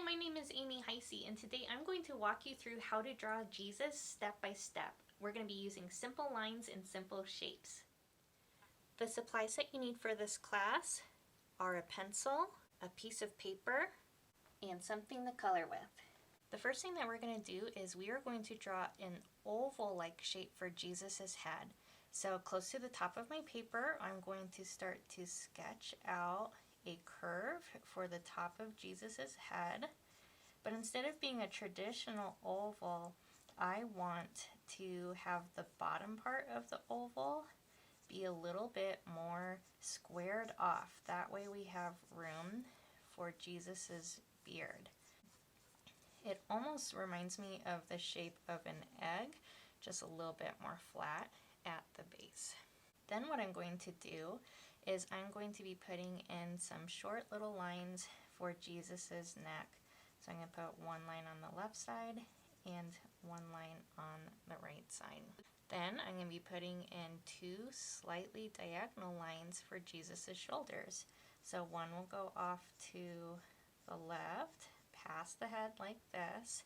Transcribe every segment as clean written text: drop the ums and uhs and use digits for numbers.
my name is Amy Heyse, and today I'm going to walk you through how to draw Jesus step by step. We're going to be using simple lines and simple shapes. The supplies that you need for this class are a pencil, a piece of paper, and something to color with. The first thing that we're going to do is we are going to draw an oval-like shape for Jesus's head. So close to the top of my paper, I'm going to start to sketch out a curve for the top of Jesus's head. But instead of being a traditional oval, I want to have the bottom part of the oval be a little bit more squared off. That way we have room for Jesus's beard. It almost reminds me of the shape of an egg, just a little bit more flat at the base. Then what I'm going to do is I'm going to be putting in some short little lines for Jesus's neck. So I'm going to put one line on the left side and one line on the right side. Then I'm going to be putting in two slightly diagonal lines for Jesus's shoulders. So one will go off to the left, past the head like this,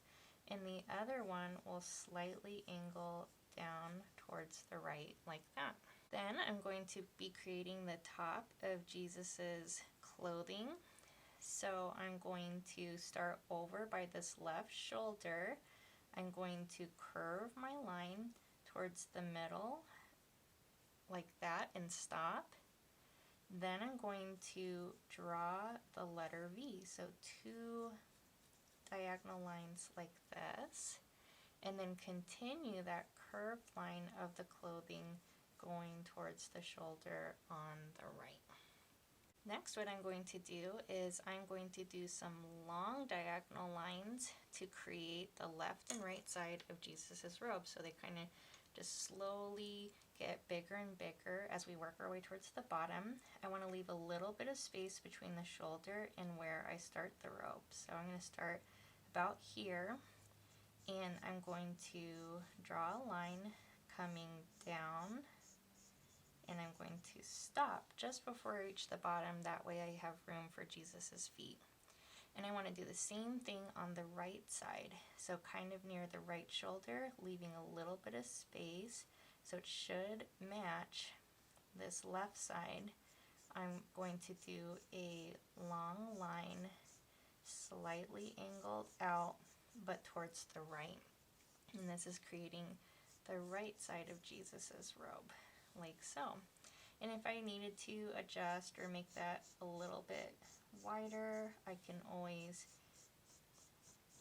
and the other one will slightly angle down towards the right like that. Then I'm going to be creating the top of Jesus's clothing. So I'm going to start over by this left shoulder. I'm going to curve my line towards the middle like that and stop. Then I'm going to draw the letter V. So two diagonal lines like this, and then continue that curved line of the clothing going towards the shoulder on the right. Next, what I'm going to do is I'm going to do some long diagonal lines to create the left and right side of Jesus's robe. So they kind of just slowly get bigger and bigger as we work our way towards the bottom. I want to leave a little bit of space between the shoulder and where I start the robe. So I'm going to start about here, and I'm going to draw a line coming down, and I'm going to stop just before I reach the bottom. That way I have room for Jesus's feet. And I want to do the same thing on the right side. So kind of near the right shoulder, leaving a little bit of space so it should match this left side. I'm going to do a long line, slightly angled out, but towards the right. And this is creating the right side of Jesus's robe, like so. And if I needed to adjust or make that a little bit wider, I can always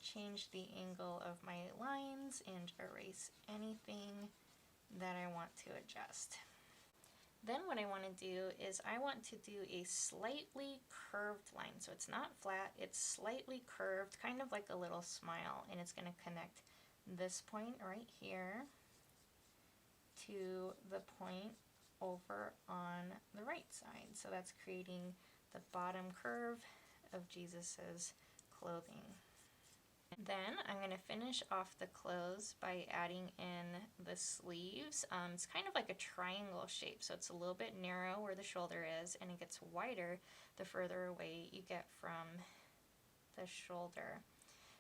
change the angle of my lines and erase anything that I want to adjust. Then what I want to do is I want to do a slightly curved line. So it's not flat, it's slightly curved, kind of like a little smile, and it's going to connect this point right here to the point over on the right side. So that's creating the bottom curve of Jesus's clothing. Then I'm going to finish off the clothes by adding in the sleeves. It's kind of like a triangle shape, so it's a little bit narrow where the shoulder is, and it gets wider the further away you get from the shoulder.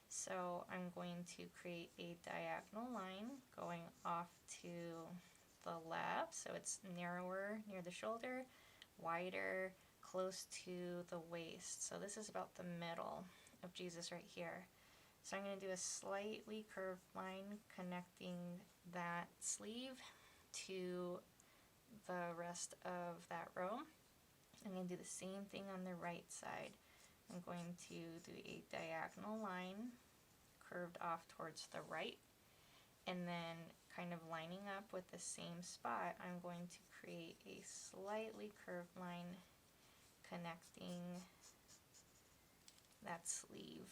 So I'm going to create a diagonal line going off to the left, so it's narrower near the shoulder, wider close to the waist. So this is about the middle of Jesus right here. So I'm going to do a slightly curved line connecting that sleeve to the rest of that row. I'm going to do the same thing on the right side. I'm going to do a diagonal line curved off towards the right, and then kind of lining up with the same spot, I'm going to create a slightly curved line connecting that sleeve.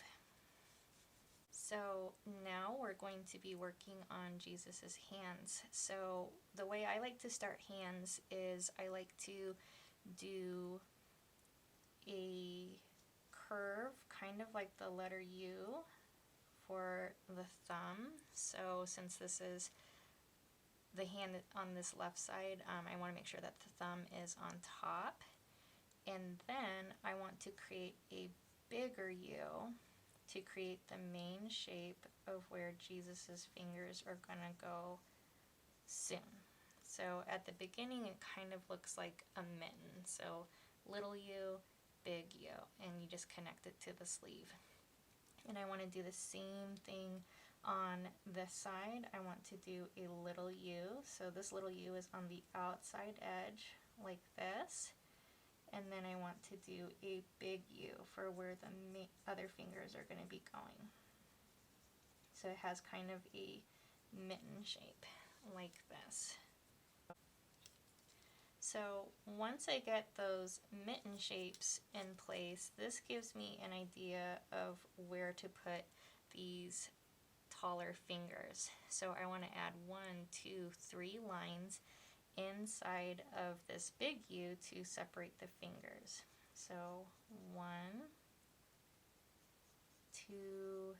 So now we're going to be working on Jesus's hands. So the way I like to start hands is I like to do a curve, kind of like the letter U for the thumb. So since this is the hand on this left side, I want to make sure that the thumb is on top. And then I want to create a bigger U to create the main shape of where Jesus's fingers are gonna go soon. So at the beginning it kind of looks like a mitten. So little U, big U, and you just connect it to the sleeve. And I want to do the same thing on this side. I want to do a little U. So this little U is on the outside edge like this. And then I want to do a big U for where the other fingers are going to be going. So it has kind of a mitten shape like this. So once I get those mitten shapes in place, this gives me an idea of where to put these taller fingers. So I want to add 1, 2, 3 lines inside of this big U to separate the fingers. So 1, 2,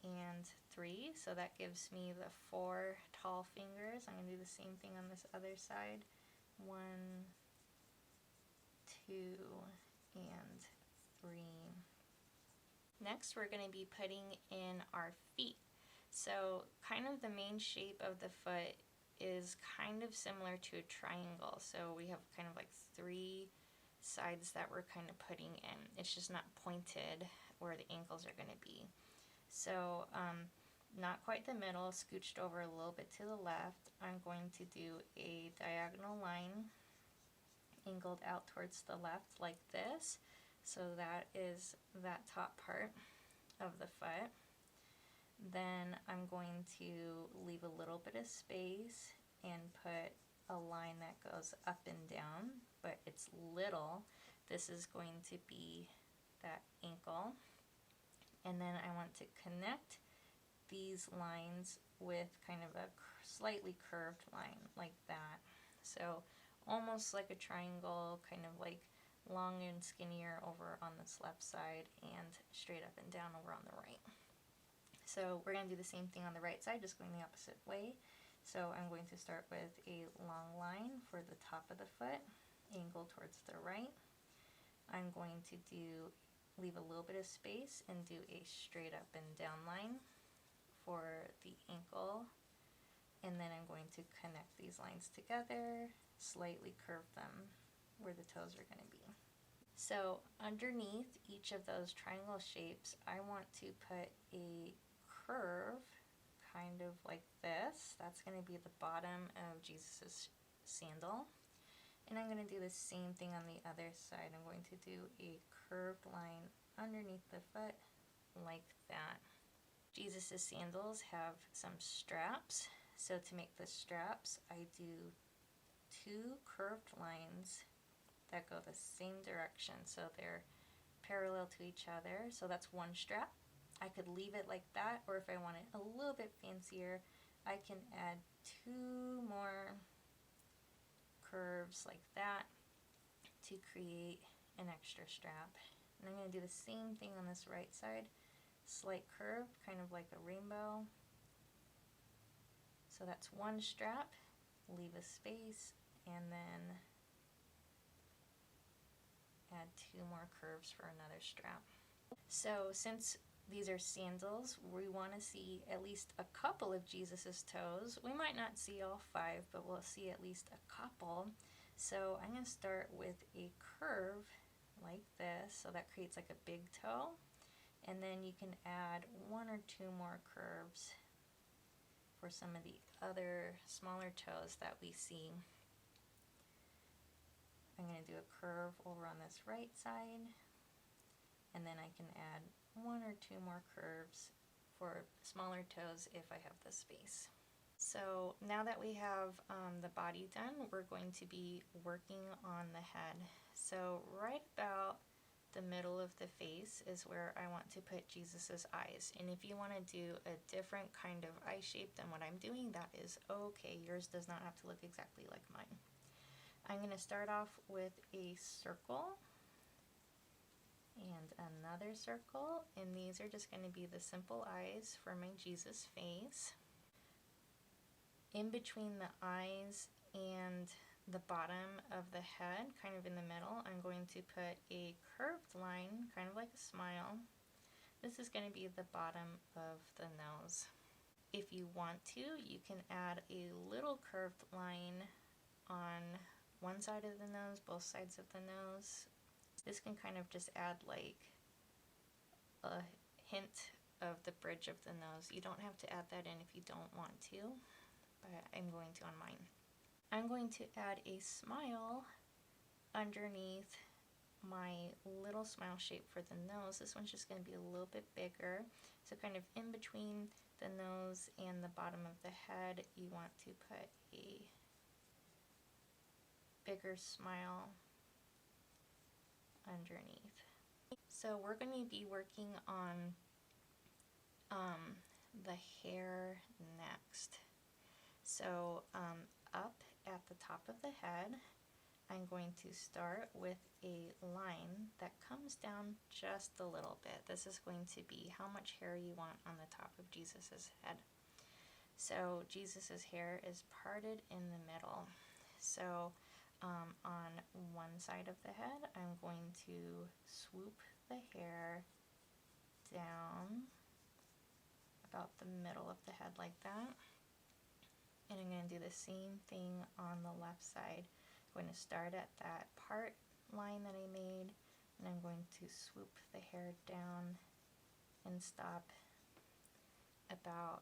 and 3. So that gives me the 4 tall fingers. I'm going to do the same thing on this other side. 1, 2, and 3. Next, we're going to be putting in our feet. So kind of the main shape of the foot is kind of similar to a triangle. So we have kind of like 3 sides that we're kind of putting in. It's just not pointed where the ankles are going to be. So not quite the middle, scooched over a little bit to the left. I'm going to do a diagonal line angled out towards the left like this. So that is that top part of the foot. Then I'm going to leave a little bit of space and put a line that goes up and down, but it's little. This is going to be that ankle. And then I want to connect these lines with kind of a slightly curved line like that. So almost like a triangle, kind of like long and skinnier over on this left side and straight up and down over on the right. So we're going to do the same thing on the right side, just going the opposite way. So I'm going to start with a long line for the top of the foot, angle towards the right. I'm going to leave a little bit of space and do a straight up and down line for the ankle. And then I'm going to connect these lines together, slightly curve them where the toes are going to be. So underneath each of those triangle shapes, I want to put a curve kind of like this. That's going to be the bottom of Jesus's sandal. And I'm going to do the same thing on the other side. I'm going to do a curved line underneath the foot like that. Jesus's sandals have some straps. So to make the straps, I do 2 curved lines that go the same direction. So they're parallel to each other. So that's 1 strap. I could leave it like that, or if I want it a little bit fancier, I can add 2 more curves like that to create an extra strap. And I'm going to do the same thing on this right side. Slight curve, kind of like a rainbow. So that's 1 strap, leave a space, and then add 2 more curves for another strap. So since these are sandals, we want to see at least a couple of Jesus's toes. We might not see all 5, but we'll see at least a couple. So I'm going to start with a curve like this, so that creates like a big toe. And then you can add 1 or 2 more curves for some of the other smaller toes that we see. I'm going to do a curve over on this right side, and then I can add 1 or 2 more curves for smaller toes if I have the space. So now that we have the body done, we're going to be working on the head. So right about the middle of the face is where I want to put Jesus's eyes. And if you want to do a different kind of eye shape than what I'm doing, that is okay. Yours does not have to look exactly like mine. I'm going to start off with a circle and another circle, and these are just going to be the simple eyes for my Jesus face. In between the eyes and the bottom of the head, kind of in the middle, I'm going to put a curved line, kind of like a smile, This is going to be the bottom of the nose. If you want to, you can add a little curved line on one side of the nose, both sides of the nose. This can kind of just add like a hint of the bridge of the nose. You don't have to add that in if you don't want to, but I'm going to on mine. I'm going to add a smile underneath my little smile shape for the nose. This one's just going to be a little bit bigger. So kind of in between the nose and the bottom of the head, you want to put a bigger smile underneath. So we're going to be working on the hair next. So up at the top of the head, I'm going to start with a line that comes down just a little bit. This is going to be how much hair you want on the top of Jesus's head. So Jesus's hair is parted in the middle. So on one side of the head, I'm going to swoop the hair down about the middle of the head like that. And I'm going to do the same thing on the left side. I'm going to start at that part line that I made, and I'm going to swoop the hair down and stop about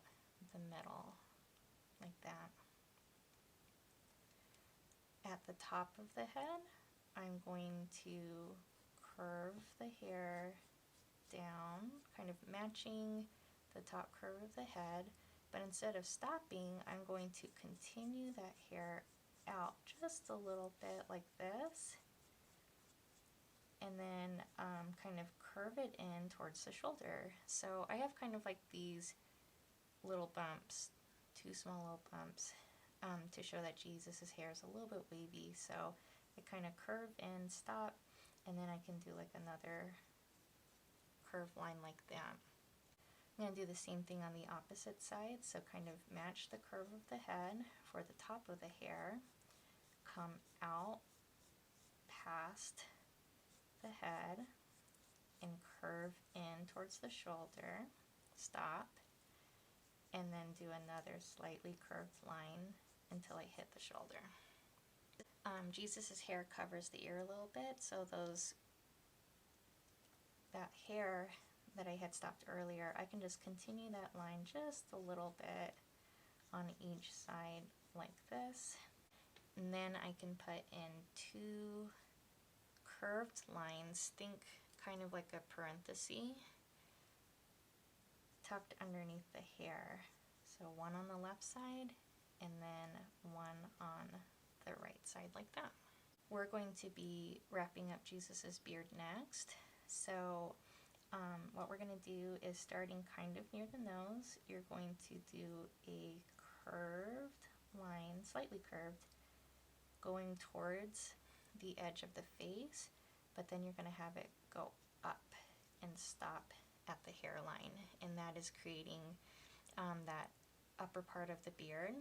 the middle like that. At the top of the head, I'm going to curve the hair down, kind of matching the top curve of the head, but instead of stopping, I'm going to continue that hair out just a little bit like this, and then kind of curve it in towards the shoulder. So I have kind of like these little bumps, two small little bumps, to show that Jesus's hair is a little bit wavy. So I kind of curve in, stop, and then I can do like another curved line like that. I'm going to do the same thing on the opposite side, so kind of match the curve of the head for the top of the hair, come out past the head and curve in towards the shoulder, stop, and then do another slightly curved line until I hit the shoulder. Jesus's hair covers the ear a little bit, so that hair that I had stopped earlier, I can just continue that line just a little bit on each side like this. And then I can put in two curved lines, think kind of like a parenthesis, tucked underneath the hair. So one on the left side and then one on the right side like that. We're going to be wrapping up Jesus's beard next. So what we're going to do is, starting kind of near the nose, you're going to do a curved line, slightly curved, going towards the edge of the face, but then you're going to have it go up and stop at the hairline, and that is creating that upper part of the beard.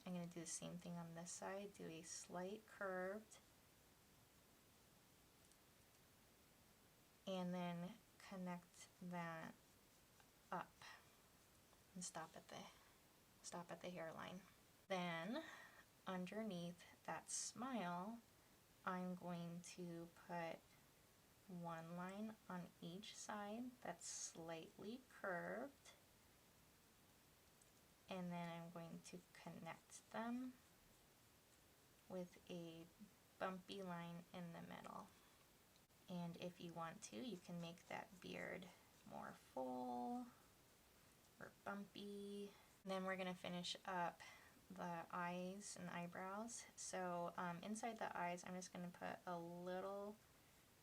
I'm going to do the same thing on this side, do a slight curved, and then connect that up and stop at the hairline. Then underneath that smile, I'm going to put one line on each side that's slightly curved, and then I'm going to connect them with a bumpy line in the middle. And if you want to, you can make that beard more full or bumpy. And then we're going to finish up the eyes and eyebrows. So inside the eyes, I'm just going to put a little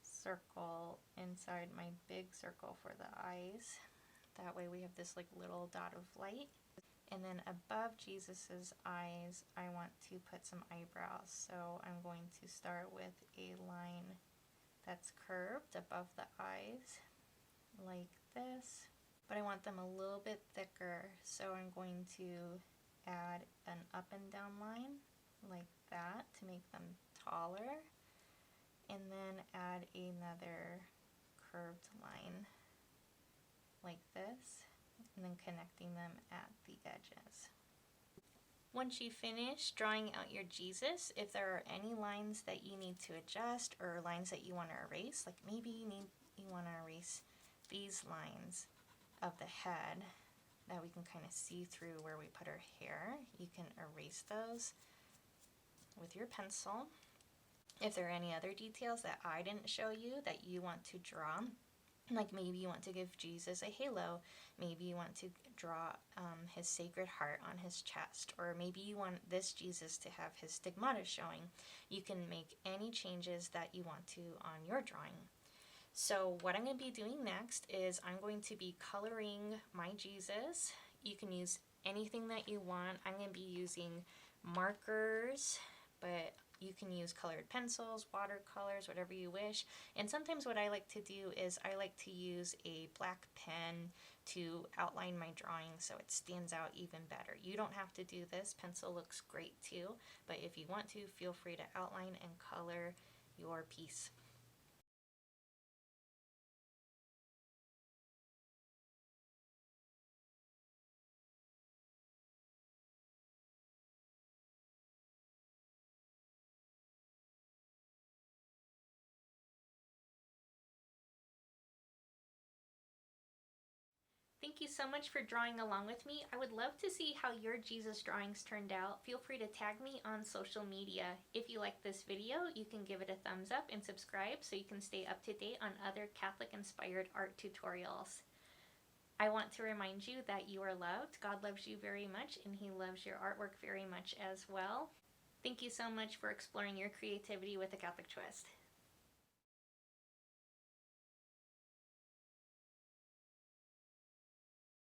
circle inside my big circle for the eyes. That way we have this like little dot of light. And then above Jesus's eyes, I want to put some eyebrows. So I'm going to start with a line that's curved above the eyes like this, but I want them a little bit thicker, so I'm going to add an up and down line like that to make them taller, and then add another curved line like this, and then connecting them at the edges. Once you finish drawing out your Jesus, if there are any lines that you need to adjust or lines that you want to erase, like maybe you want to erase these lines of the head that we can kind of see through where we put our hair, you can erase those with your pencil. If there are any other details that I didn't show you that you want to draw, like maybe you want to give Jesus a halo, maybe you want to draw his sacred heart on his chest, or maybe you want this Jesus to have his stigmata showing, you can make any changes that you want to on your drawing. So what I'm going to be doing next is I'm going to be coloring my Jesus. You can use anything that you want. I'm going to be using markers, but you can use colored pencils, watercolors, whatever you wish. And sometimes what I like to do is I like to use a black pen to outline my drawing so it stands out even better. You don't have to do this. Pencil looks great too, but if you want to, feel free to outline and color your piece. Thank you so much for drawing along with me. I would love to see how your Jesus drawings turned out. Feel free to tag me on social media. If you like this video, you can give it a thumbs up and subscribe so you can stay up to date on other Catholic-inspired art tutorials. I want to remind you that you are loved. God loves you very much, and He loves your artwork very much as well. Thank you so much for exploring your creativity with a Catholic twist.